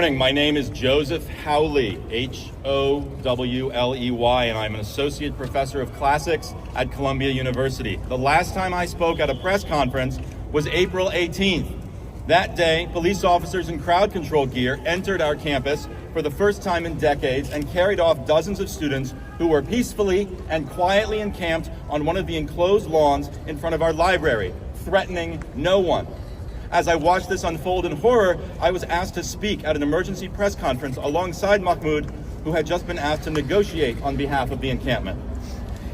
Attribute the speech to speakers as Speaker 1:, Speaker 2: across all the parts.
Speaker 1: Good morning. My name is Joseph Howley, H-O-W-L-E-Y, and I'm an associate professor of classics at Columbia University. The last time I spoke at a press conference was April 18th. That day, police officers in crowd control gear entered our campus for the first time in decades and carried off dozens of students who were peacefully and quietly encamped on one of the enclosed lawns in front of our library, threatening no one. As I watched this unfold in horror, I was asked to speak at an emergency press conference alongside Mahmoud, who had just been asked to negotiate on behalf of the encampment.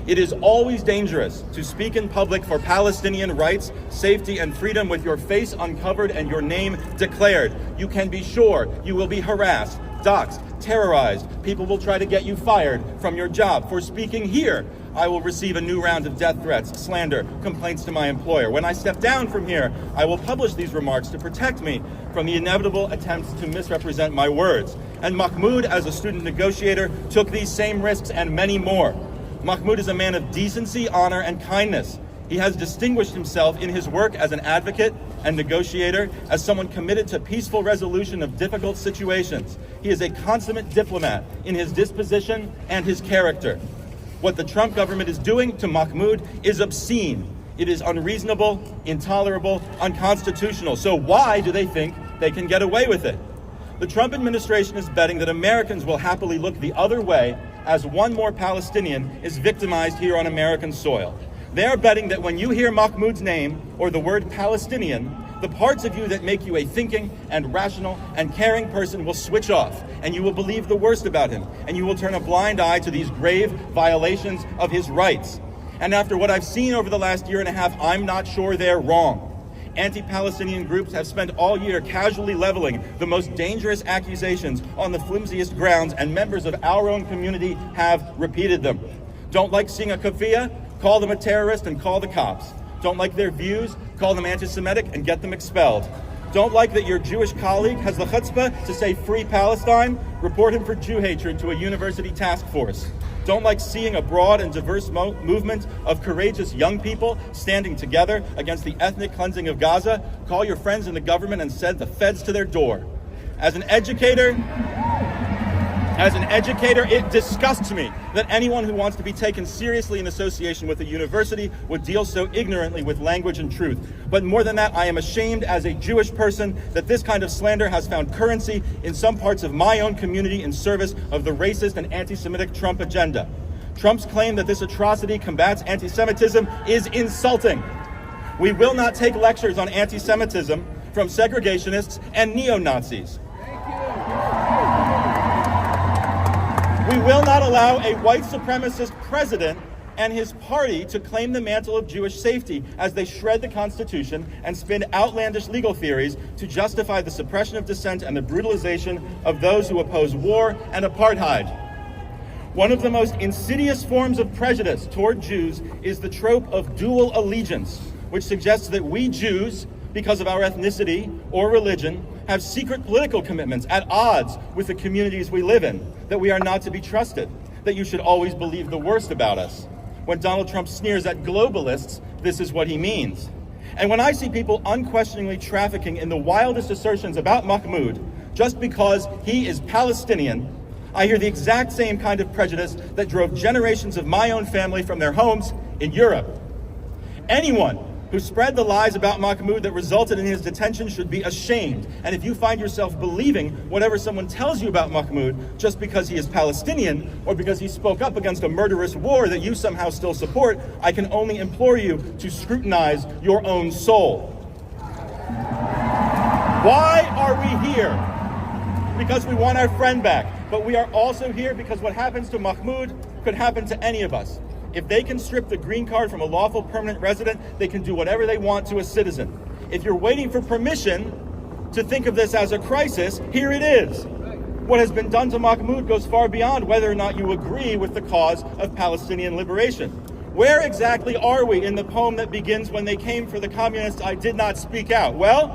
Speaker 1: It is always dangerous to speak in public for Palestinian rights, safety, and freedom with your face uncovered and your name declared. You can be sure you will be harassed, doxxed, terrorized. People will try to get you fired from your job. For speaking here, I will receive a new round of death threats, slander, complaints to my employer. When I step down from here, I will publish these remarks to protect me from the inevitable attempts to misrepresent my words. And Mahmoud, as a student negotiator, took these same risks and many more. Mahmoud is a man of decency, honor, and kindness. He has distinguished himself in his work as an advocate and negotiator, as someone committed to peaceful resolution of difficult situations. He is a consummate diplomat in his disposition and his character. What the Trump government is doing to Mahmoud is obscene. It is unreasonable, intolerable, unconstitutional. So why do they think they can get away with it? The Trump administration is betting that Americans will happily look the other way as one more Palestinian is victimized here on American soil. They are betting that when you hear Mahmoud's name or the word Palestinian, the parts of you that make you a thinking and rational and caring person will switch off, and you will believe the worst about him, and you will turn a blind eye to these grave violations of his rights. And after what I've seen over the last year and a half, I'm not sure they're wrong. Anti-Palestinian groups have spent all year casually leveling the most dangerous accusations on the flimsiest grounds, and members of our own community have repeated them. Don't like seeing a kafia? Call them a terrorist and call the cops. Don't like their views? Call them anti-Semitic and get them expelled. Don't like that your Jewish colleague has the chutzpah to say free Palestine? Report him for Jew hatred to a university task force. Don't like seeing a broad and diverse movement of courageous young people standing together against the ethnic cleansing of Gaza? Call your friends in the government and send the feds to their door. As an educator, it disgusts me that anyone who wants to be taken seriously in association with a university would deal so ignorantly with language and truth. But more than that, I am ashamed as a Jewish person that this kind of slander has found currency in some parts of my own community in service of the racist and anti-Semitic Trump agenda. Trump's claim that this atrocity combats anti-Semitism is insulting. We will not take lectures on anti-Semitism from segregationists and neo-Nazis. We will not allow a white supremacist president and his party to claim the mantle of Jewish safety as they shred the Constitution and spin outlandish legal theories to justify the suppression of dissent and the brutalization of those who oppose war and apartheid. One of the most insidious forms of prejudice toward Jews is the trope of dual allegiance, which suggests that we Jews, because of our ethnicity or religion, have secret political commitments at odds with the communities we live in, that we are not to be trusted, that you should always believe the worst about us. When Donald Trump sneers at globalists, this is what he means. And when I see people unquestioningly trafficking in the wildest assertions about Mahmoud just because he is Palestinian, I hear the exact same kind of prejudice that drove generations of my own family from their homes in Europe. Anyone who spread the lies about Mahmoud that resulted in his detention should be ashamed. And if you find yourself believing whatever someone tells you about Mahmoud just because he is Palestinian or because he spoke up against a murderous war that you somehow still support, I can only implore you to scrutinize your own soul. Why are we here? Because we want our friend back. But we are also here because what happens to Mahmoud could happen to any of us. If they can strip the green card from a lawful permanent resident, they can do whatever they want to a citizen. If you're waiting for permission to think of this as a crisis, here it is. What has been done to Mahmoud goes far beyond whether or not you agree with the cause of Palestinian liberation. Where exactly are we in the poem that begins, "When they came for the communists, I did not speak out"? Well,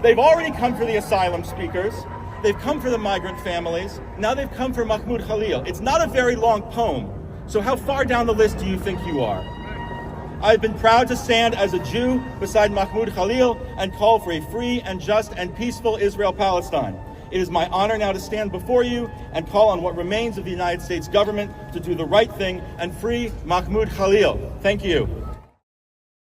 Speaker 1: they've already come for the asylum seekers. They've come for the migrant families. Now they've come for Mahmoud Khalil. It's not a very long poem. So how far down the list do you think you are? I've been proud to stand as a Jew beside Mahmoud Khalil and call for a free and just and peaceful Israel-Palestine. It is my honor now to stand before you and call on what remains of the United States government to do the right thing and free Mahmoud Khalil. Thank you.